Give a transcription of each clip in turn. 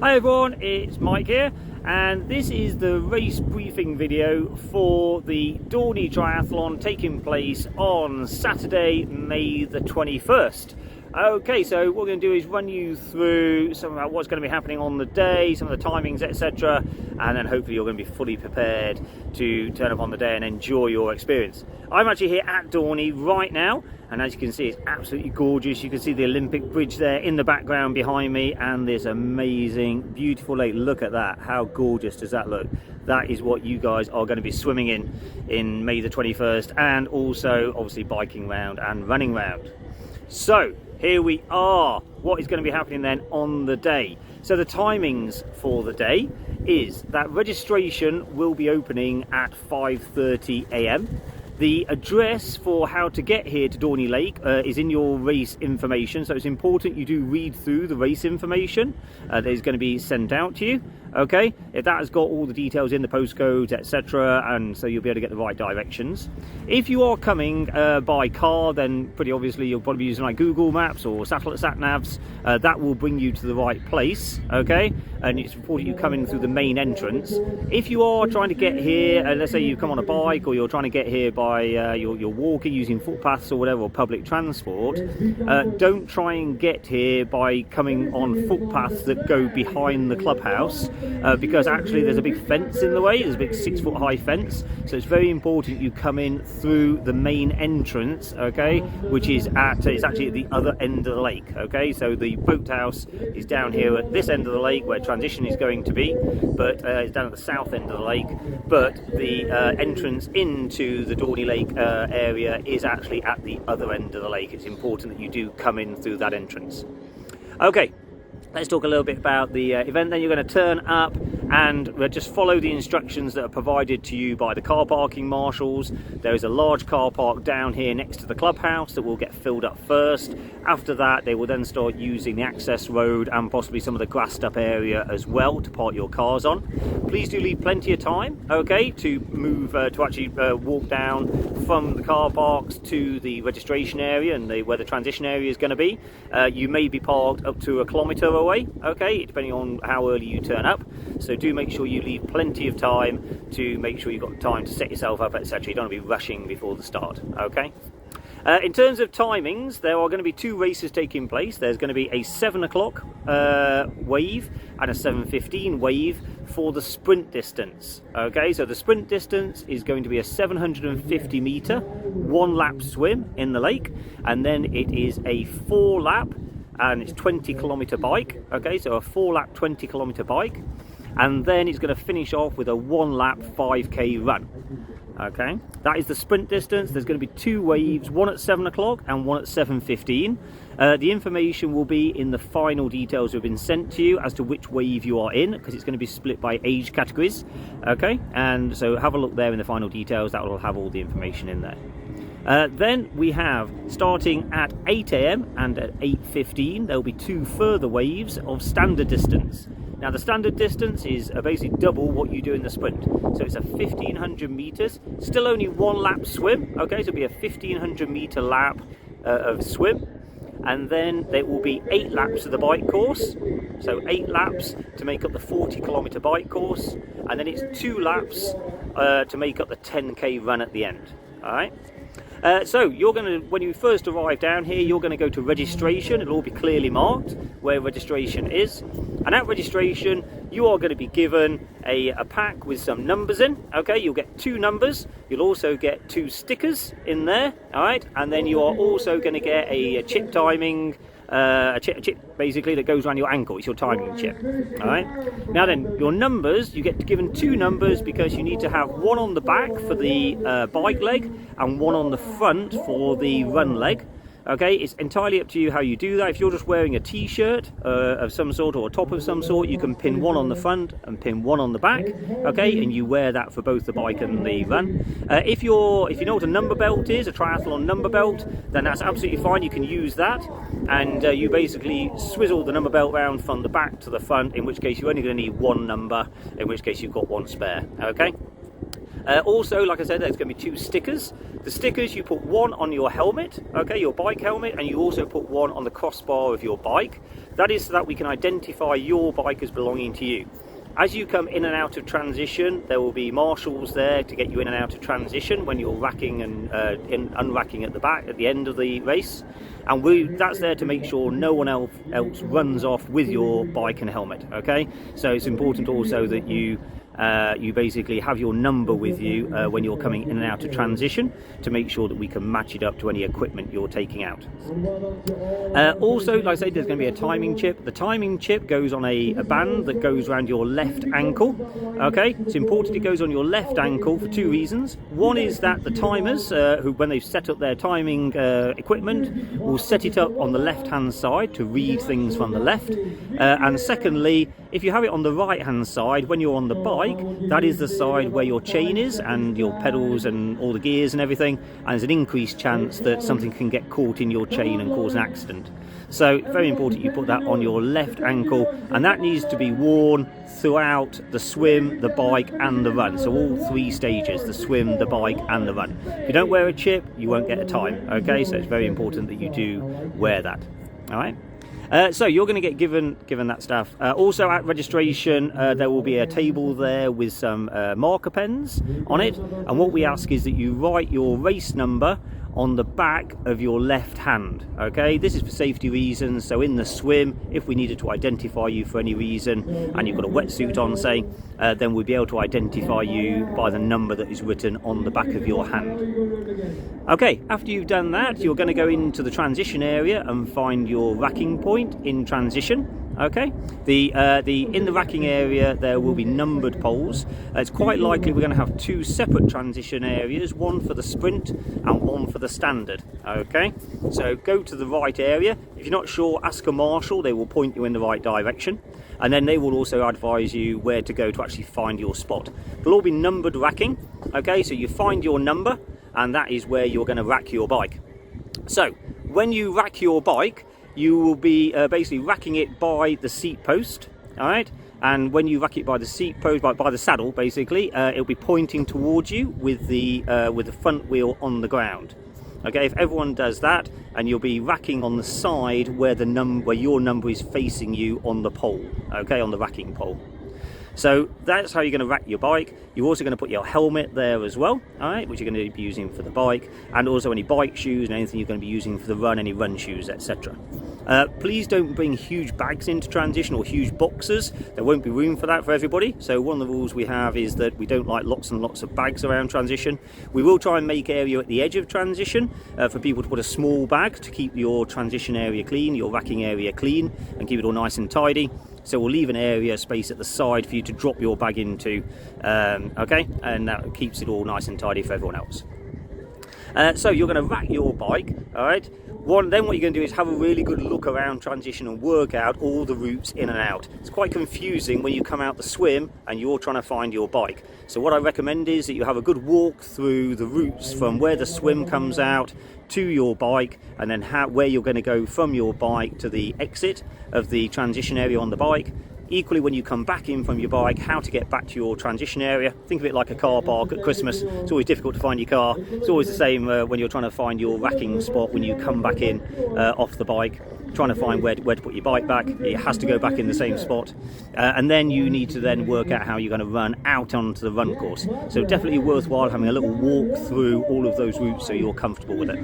Hi everyone, it's Mike here, and this is the race briefing video for the Dorney Triathlon taking place on Saturday, May the 21st. Okay, so what we're going to do is run you through some about what's going to be happening on the day, some of the timings, etc., and then hopefully you're going to be fully prepared to turn up on the day and enjoy your experience. I'm actually here at Dorney right now, and as you can see, it's absolutely gorgeous. You can see the Olympic Bridge there in the background behind me, and this amazing, beautiful lake. Look at that. How gorgeous does that look? That is what you guys are going to be swimming in May the 21st, and also obviously biking round and running round. So here we are. What is going to be happening then on the day? So the timings for the day is that registration will be opening at 5:30 a.m. The address for how to get here to Dorney Lake is in your race information, so it's important you do read through the race information that is going to be sent out to you. Okay, if that has got all the details in, the postcodes, etc., and so you'll be able to get the right directions. If you are coming by car, then pretty obviously you'll probably be using like Google Maps or satellite sat navs. That will bring you to the right place. Okay, and it's important you come in through the main entrance. If you are trying to get here, let's say you come on a bike, or you're trying to get here by you're walking using footpaths or whatever, or public transport, don't try and get here by coming on footpaths that go behind the clubhouse. Because actually there's a big fence in the way. There's a big 6-foot high fence, so it's very important you come in through the main entrance, okay, which is it's actually at the other end of the lake. Okay, so the boathouse is down here at this end of the lake where transition is going to be, but it's down at the south end of the lake, but the entrance into the Dorney Lake area is actually at the other end of the lake. It's important that you do come in through that entrance. Okay, let's talk a little bit about the event. Then you're going to turn up and just follow the instructions that are provided to you by the car parking marshals. There is a large car park down here next to the clubhouse that will get filled up first. After that, they will then start using the access road and possibly some of the grassed up area as well to park your cars on. Please do leave plenty of time, okay, to move to actually walk down from the car parks to the registration area and where the transition area is going to be. You may be parked up to 1 kilometre away, okay, depending on how early you turn up. So do make sure you leave plenty of time to make sure you've got time to set yourself up, etc. You don't want to be rushing before the start, okay? In terms of timings, there are going to be 2 races taking place. There's going to be a 7 o'clock wave and a 7:15 wave for the sprint distance. Okay, so the sprint distance is going to be a 750 metre 1-lap swim in the lake, and then it is a 4-lap and it's 20-kilometre bike. Okay, so a 4-lap 20-kilometre bike, and then it's going to finish off with a 1-lap 5k run. Okay, that is the sprint distance. There's going to be 2 waves, one at 7 o'clock and one at 7:15. The information will be in the final details that have been sent to you as to which wave you are in, because it's going to be split by age categories. Okay, and so have a look there in the final details. That will have all the information in there. Then we have, starting at 8 a.m. and at 8:15, there will be 2 further waves of standard distance. Now the standard distance is basically double what you do in the sprint. So it's a 1,500 metres, still only 1-lap swim, okay, so it'll be a 1,500 metre lap of swim. And then there will be 8 laps of the bike course, so 8 laps to make up the 40-kilometre bike course, and then it's 2 laps to make up the 10k run at the end, all right? So you're going to, when you first arrive down here, you're going to go to registration. It'll all be clearly marked where registration is, and at registration you are going to be given a pack with some numbers in. Okay, you'll get 2 numbers. You'll also get 2 stickers in there, all right, and then you are also going to get a chip timing, a chip basically that goes around your ankle. It's your timing chip, all right. Now then, your numbers, you get given 2 numbers because you need to have one on the back for the bike leg and one on the front for the run leg. Okay, it's entirely up to you how you do that. If you're just wearing a t-shirt of some sort or a top of some sort, you can pin one on the front and pin one on the back. Okay, and you wear that for both the bike and the run. If you know what a number belt is, a triathlon number belt, then that's absolutely fine. You can use that, and you basically swizzle the number belt round from the back to the front, in which case you're only going to need 1 number, in which case you've got 1 spare. Okay. Also, like I said, there's going to be 2 stickers. The stickers, you put one on your helmet, okay, your bike helmet, and you also put one on the crossbar of your bike. That is so that we can identify your bike as belonging to you. As you come in and out of transition, there will be marshals there to get you in and out of transition when you're racking and unracking at the back at the end of the race. And that's there to make sure no one else runs off with your bike and helmet, okay? So it's important also that you basically have your number with you when you're coming in and out of transition to make sure that we can match it up to any equipment you're taking out. Also, like I said, there's going to be a timing chip. The timing chip goes on a band that goes around your left ankle. Okay, it's important it goes on your left ankle for 2 reasons. One is that the timers, who when they've set up their timing equipment, will set it up on the left hand side to read things from the left. And secondly, if you have it on the right hand side, when you're on the bike, that is the side where your chain is and your pedals and all the gears and everything, and there's an increased chance that something can get caught in your chain and cause an accident. So very important you put that on your left ankle, and that needs to be worn throughout the swim, the bike and the run. So all 3 stages, the swim, the bike and the run. If you don't wear a chip, you won't get a time, okay? So it's very important that you do wear that. All right. So you're going to get given that stuff. Also at registration, there will be a table there with some marker pens on it, and what we ask is that you write your race number on the back of your left hand. Okay, this is for safety reasons. So in the swim, if we needed to identify you for any reason and you've got a wetsuit on, say, then we'll be able to identify you by the number that is written on the back of your hand. Okay, after you've done that, you're going to go into the transition area and find your racking point in transition. Okay, in the racking area there will be numbered poles. It's quite likely we're going to have 2 separate transition areas, one for the sprint and one for the standard. Okay, so go to the right area. If you're not sure, ask a marshal, they will point you in the right direction, and then they will also advise you where to go to actually find your spot. It'll all be numbered racking. Okay, so you find your number and that is where you're going to rack your bike. So when you rack your bike, you will be basically racking it by the seat post, all right? And when you rack it by the seat post, by the saddle, basically, it'll be pointing towards you with the front wheel on the ground. Okay, if everyone does that, and you'll be racking on the side where your number is facing you on the pole, okay, on the racking pole. So that's how you're going to rack your bike. You're also going to put your helmet there as well, all right, which you're going to be using for the bike, and also any bike shoes and anything you're going to be using for the run, any run shoes, etc. Please don't bring huge bags into transition or huge boxes. There won't be room for that for everybody. So one of the rules we have is that we don't like lots and lots of bags around transition. We will try and make area at the edge of transition for people to put a small bag to keep your transition area clean, your racking area clean, and keep it all nice and tidy. So we'll leave an area space at the side for you to drop your bag into, okay, and that keeps it all nice and tidy for everyone else. So you're going to rack your bike, all right. Then what you're going to do is have a really good look around transition and work out all the routes in and out. It's quite confusing when you come out the swim and you're trying to find your bike. So what I recommend is that you have a good walk through the routes from where the swim comes out to your bike, and then where you're going to go from your bike to the exit of the transition area on the bike. Equally, when you come back in from your bike, how to get back to your transition area. Think of it like a car park at Christmas. It's always difficult to find your car. It's always the same when you're trying to find your racking spot when you come back in off the bike. Trying to find where to put your bike back. It has to go back in the same spot, and then you need to then work out how you're going to run out onto the run course. So definitely worthwhile having a little walk through all of those routes so you're comfortable with it.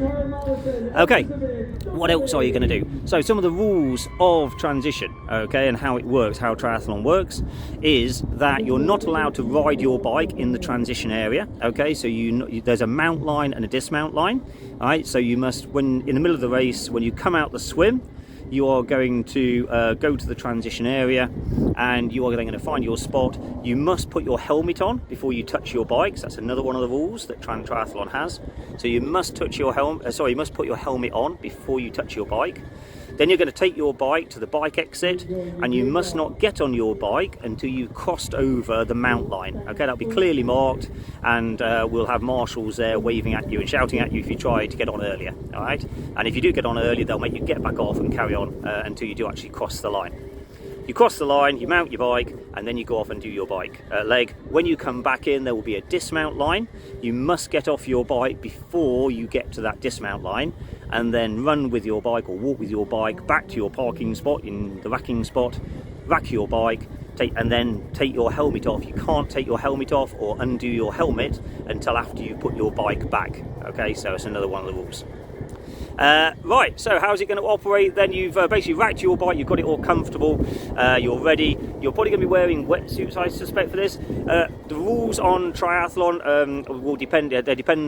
Okay, what else are you going to do? So some of the rules of transition, okay, and how it works, how triathlon works, is that you're not allowed to ride your bike in the transition area. Okay, so there's a mount line and a dismount line. All right, so you must, when in the middle of the race, when you come out the swim, you are going to go to the transition area and you are then going to find your spot. You must put your helmet on before you touch your bikes. That's another one of the rules that triathlon has. So you must touch your you must put your helmet on before you touch your bike. Then you're going to take your bike to the bike exit, and you must not get on your bike until you've crossed over the mount line. Okay, that'll be clearly marked, and we'll have marshals there waving at you and shouting at you if you try to get on earlier. All right, and if you do get on earlier, they'll make you get back off and carry on until you do actually cross the line. You cross the line, you mount your bike, and then you go off and do your bike leg. When you come back in, there will be a dismount line. You must get off your bike before you get to that dismount line, and then run with your bike or walk with your bike back to your parking spot in the racking spot, rack your bike, and then take your helmet off. You can't take your helmet off or undo your helmet until after you put your bike back. Okay, so it's another one of the rules. Right, so how's it going to operate then? You've basically racked your bike, you've got it all comfortable, you're ready. You're probably going to be wearing wetsuits, I suspect, for this. The rules on triathlon will depend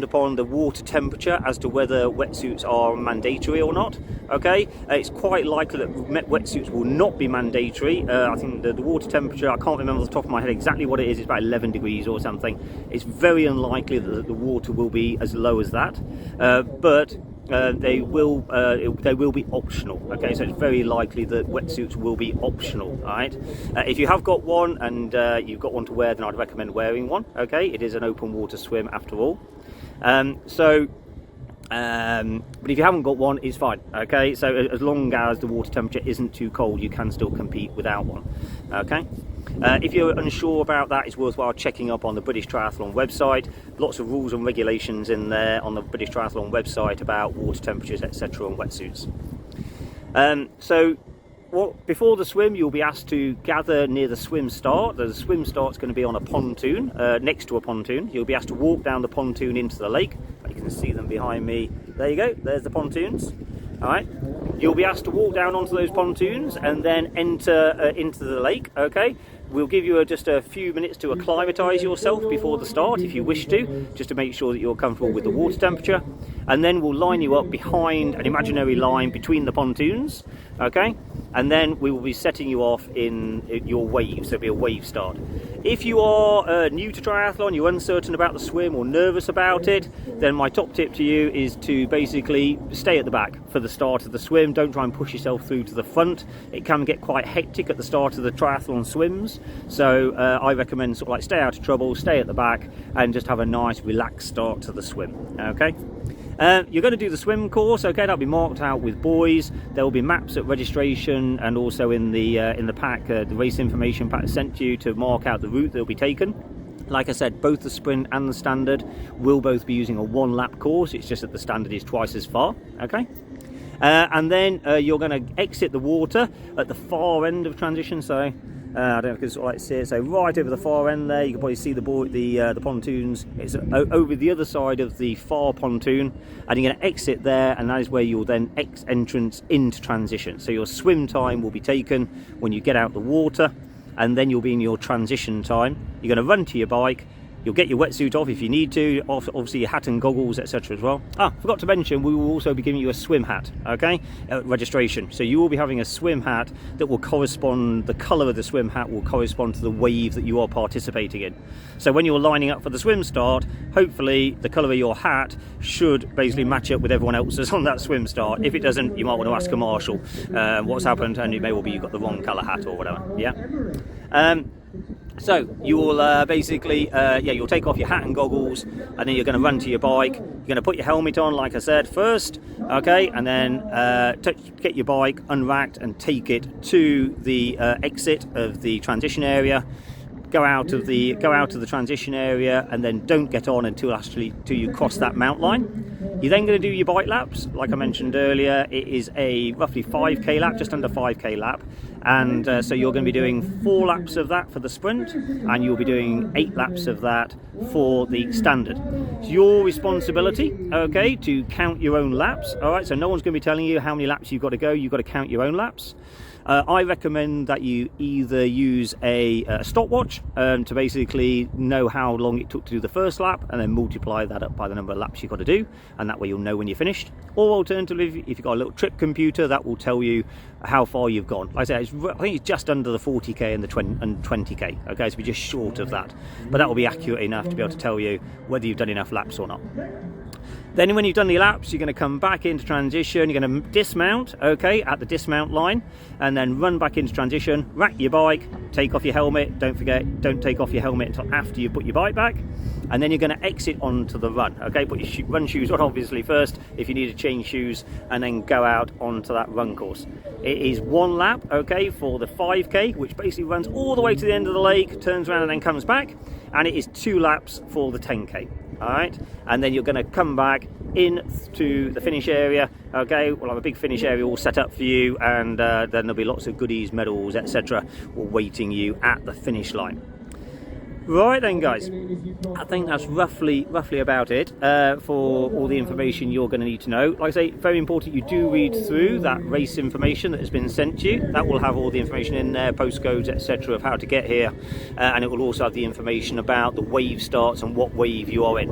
upon the water temperature as to whether wetsuits are mandatory or not. Okay, it's quite likely that wetsuits will not be mandatory. I think the water temperature, I can't remember off the top of my head exactly what it is, it's about 11 degrees or something. It's very unlikely that the water will be as low as that, but they will be optional. Okay, so it's very likely that wetsuits will be optional. All right, if you have got one and you've got one to wear, then I'd recommend wearing one. Okay, it is an open water swim after all. But if you haven't got one, it's fine. Okay, so as long as the water temperature isn't too cold, you can still compete without one. Okay. If you're unsure about that, it's worthwhile checking up on the British Triathlon website. Lots of rules and regulations in there on the British Triathlon website about water temperatures, etc. and wetsuits. Before the swim, you'll be asked to gather near the swim start. The swim start's going to be on a pontoon, next to a pontoon. You'll be asked to walk down the pontoon into the lake. You can see them behind me. There you go, there's the pontoons. All right. You'll be asked to walk down onto those pontoons and then enter into the lake. Okay. We'll give you just a few minutes to acclimatise yourself before the start, if you wish to, just to make sure that you're comfortable with the water temperature. And then we'll line you up behind an imaginary line between the pontoons. Okay. And then we will be setting you off in your waves. There'll be a wave start. If you are new to triathlon, you're uncertain about the swim or nervous about it, then my top tip to you is to basically stay at the back for the start of the swim. Don't try and push yourself through to the front. It can get quite hectic at the start of the triathlon swims. So I recommend sort of like stay out of trouble, stay at the back, and just have a nice relaxed start to the swim. Okay. You're going to do the swim course. Okay, that'll be marked out with buoys. There will be maps at registration and also in the pack, the race information pack sent to you to mark out the route that will be taken. Like I said, both the sprint and the standard will both be using a 1 lap course. It's just that the standard is twice as far. Okay. And then you're going to exit the water at the far end of transition. So I don't know if you can sort of like see it. So right over the far end there, you can probably see the pontoons. It's over the other side of the far pontoon, and you're going to exit there, and that is where you'll then entrance into transition. So your swim time will be taken when you get out the water, and then you'll be in your transition time. You're going to run to your bike. You'll get your wetsuit off if you need to, obviously your hat and goggles, etc. as well. Forgot to mention, we will also be giving you a swim hat, okay, at registration. So you will be having a swim hat that will correspond, the colour of the swim hat will correspond to the wave that you are participating in. So when you're lining up for the swim start, hopefully the colour of your hat should basically match up with everyone else's on that swim start. If it doesn't, you might want to ask a marshal what's happened, and it may well be you've got the wrong colour hat or whatever, yeah. So you will basically, you'll take off your hat and goggles, and then you're going to run to your bike. You're going to put your helmet on, like I said, first, okay, and then get your bike unracked and take it to the exit of the transition area. Go out of the transition area, and then don't get on until you cross that mount line. You're then going to do your bike laps. Like I mentioned earlier, it is a roughly 5k lap, just under 5k lap, and so you're going to be doing 4 laps of that for the sprint, and you'll be doing 8 laps of that for the standard. It's your responsibility, okay, to count your own laps. All right, so no one's going to be telling you how many laps you've got to go. You've got to count your own laps. I recommend that you either use a stopwatch to basically know how long it took to do the first lap, and then multiply that up by the number of laps you've got to do, and that way you'll know when you're finished. Or alternatively, if you've got a little trip computer, that will tell you how far you've gone. Like I say, I think it's just under the 40k and the 20k. Okay, so we're just short of that, but that will be accurate enough to be able to tell you whether you've done enough laps or not. Then when you've done the laps, you're going to come back into transition, you're going to dismount, okay, at the dismount line, and then run back into transition, rack your bike, take off your helmet. Don't forget, don't take off your helmet until after you put your bike back. And then you're going to exit onto the run, okay? Put your run shoes on obviously first if you need to change shoes, and then go out onto that run course. It is 1 lap, okay, for the 5k, which basically runs all the way to the end of the lake, turns around and then comes back, and it is 2 laps for the 10k. All right, and then you're going to come back in to the finish area. Okay, we'll have a big finish area all set up for you, and then there'll be lots of goodies, medals, etc. awaiting you at the finish line. Right then, guys, I think that's roughly about it for all the information you're going to need to know. Like I say, very important you do read through that race information that has been sent to you. That will have all the information in there, postcodes, etc. of how to get here, and it will also have the information about the wave starts and what wave you are in.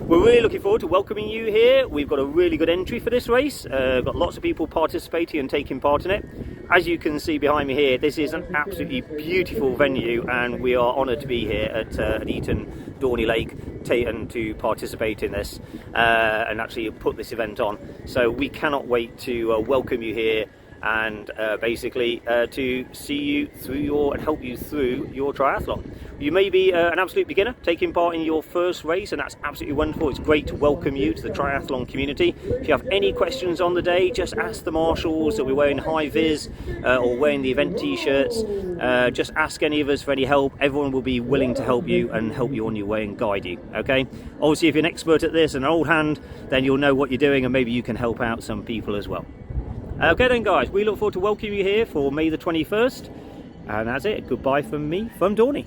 We're really looking forward to welcoming you here. We've got a really good entry for this race. We've got lots of people participating and taking part in it. As you can see behind me here, this is an absolutely beautiful venue, and we are honoured to be here at Eton Dorney Lake and to participate in this and actually put this event on. So we cannot wait to welcome you here and basically to see you through and help you through your triathlon. You may be an absolute beginner taking part in your first race, and that's absolutely wonderful. It's great to welcome you to the triathlon community. If you have any questions on the day, just ask the marshals that we're wearing high vis or wearing the event t-shirts. Just ask any of us for any help. Everyone will be willing to help you and help you on your way and guide you, okay? Obviously, if you're an expert at this and an old hand, then you'll know what you're doing, and maybe you can help out some people as well. Okay then, guys, we look forward to welcoming you here for May the 21st, and that's it. Goodbye from me from Dorney.